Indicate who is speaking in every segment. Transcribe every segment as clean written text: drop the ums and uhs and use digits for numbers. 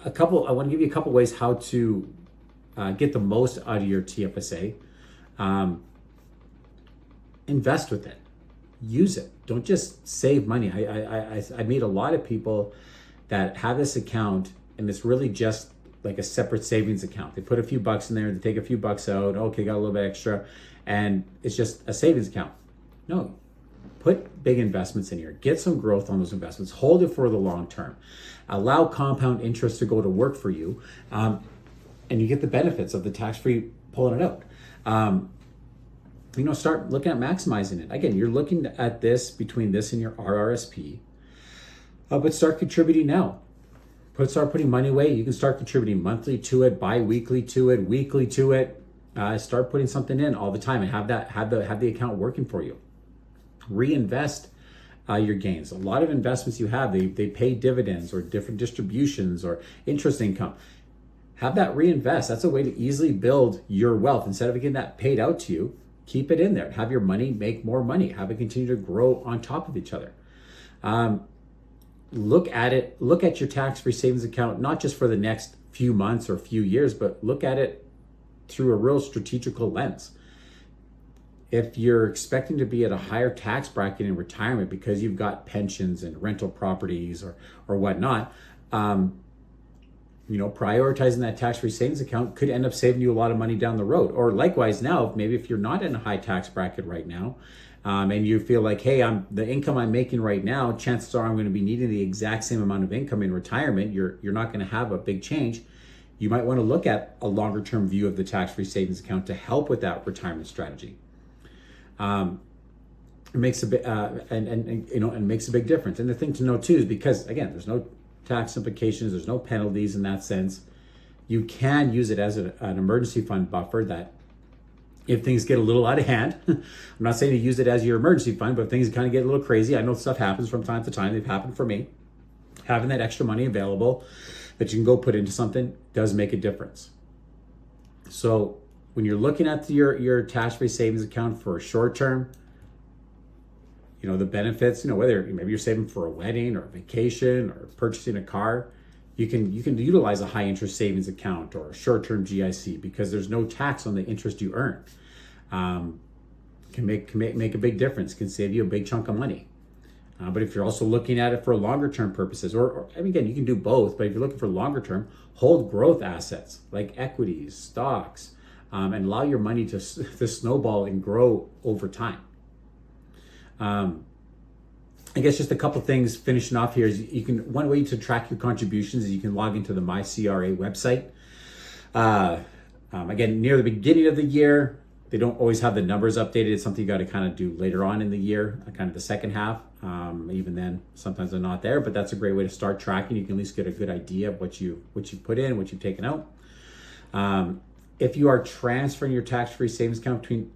Speaker 1: I want to give you a couple ways how to get the most out of your TFSA. Um, Invest with it, use it. Don't just save money. I meet a lot of people that have this account and it's really just like a separate savings account. They put a few bucks in there, they take a few bucks out, okay, got a little bit extra, and it's just a savings account. No, put big investments in here. Get some growth on those investments. Hold it for the long term. Allow compound interest to go to work for you, and you get the benefits of the tax-free pulling it out. Start looking at maximizing it. Again, you're looking at this between this and your RRSP, but start contributing now. Start putting money away. You can start contributing monthly to it, bi-weekly to it, weekly to it. Start putting something in all the time and have the account working for you. Reinvest your gains. A lot of investments you have, they pay dividends or different distributions or interest income. Have that reinvest. That's a way to easily build your wealth. Instead of getting that paid out to you, keep it in there. Have your money make more money. Have it continue to grow on top of each other. Look at your tax-free savings account, not just for the next few months or few years, but look at it through a real strategical lens. If you're expecting to be at a higher tax bracket in retirement because you've got pensions and rental properties or whatnot, prioritizing that tax-free savings account could end up saving you a lot of money down the road. Or likewise now, maybe if you're not in a high tax bracket right now, and you feel like, hey, the income I'm making right now, chances are I'm going to be needing the exact same amount of income in retirement. You're not going to have a big change. You might want to look at a longer term view of the tax-free savings account to help with that retirement strategy. It makes a big makes a big difference. And the thing to know too is because again, there's no tax implications, there's no penalties in that sense. You can use it as an emergency fund buffer that if things get a little out of hand, I'm not saying to use it as your emergency fund, but if things kind of get a little crazy, I know stuff happens from time to time. They've happened for me. Having that extra money available that you can go put into something does make a difference. So when you're looking at your tax-free savings account for a short term, the benefits, whether maybe you're saving for a wedding or a vacation or purchasing a car, you can utilize a high interest savings account or a short-term GIC because there's no tax on the interest you earn. Can make a big difference, can save you a big chunk of money. But if you're also looking at it for longer term purposes, or again, you can do both, but if you're looking for longer term, hold growth assets like equities, stocks, and allow your money to snowball and grow over time. I guess just a couple things finishing off here is one way to track your contributions is you can log into the MyCRA website. Again, near the beginning of the year, they don't always have the numbers updated. It's something you got to kind of do later on in the year, kind of the second half. Even then, sometimes they're not there, but that's a great way to start tracking. You can at least get a good idea of what you put in, what you've taken out. If you are transferring your tax-free savings account between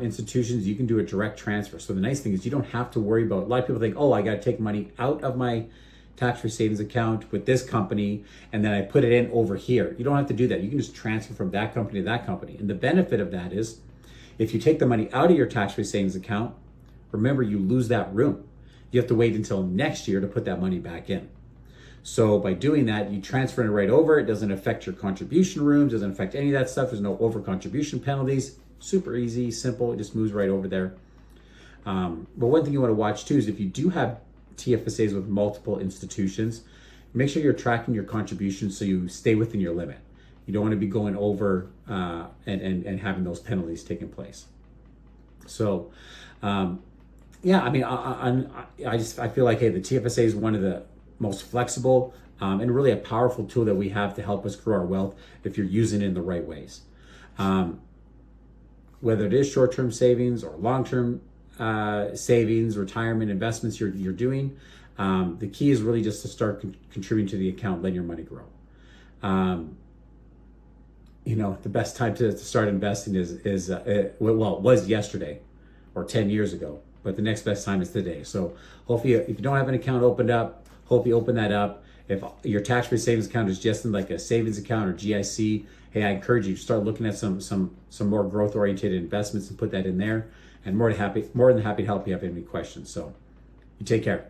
Speaker 1: institutions, you can do a direct transfer. So the nice thing is you don't have to worry about, a lot of people think, oh, I got to take money out of my tax-free savings account with this company and then I put it in over here. You don't have to do that. You can just transfer from that company to that company. And the benefit of that is if you take the money out of your tax-free savings account, remember you lose that room. You have to wait until next year to put that money back in. So by doing that, you transfer it right over. It doesn't affect your contribution rooms, doesn't affect any of that stuff. There's no over contribution penalties. Super easy, simple. It just moves right over there. But one thing you want to watch too is if you do have TFSAs with multiple institutions, make sure you're tracking your contributions so you stay within your limit. You don't want to be going over and having those penalties taking place. So, I feel like, hey, the TFSA is one of the most flexible and really a powerful tool that we have to help us grow our wealth if you're using it in the right ways. Whether it is short-term savings or long-term savings, retirement investments you're doing, the key is really just to start contributing to the account, letting your money grow. The best time to start investing was yesterday or 10 years ago, but the next best time is today. So hopefully if you don't have an account opened up, hope you open that up. If your tax-free savings account is just in like a savings account or GIC, hey, I encourage you to start looking at some more growth-oriented investments and put that in there. And more than happy to help you if you have any questions. So you take care.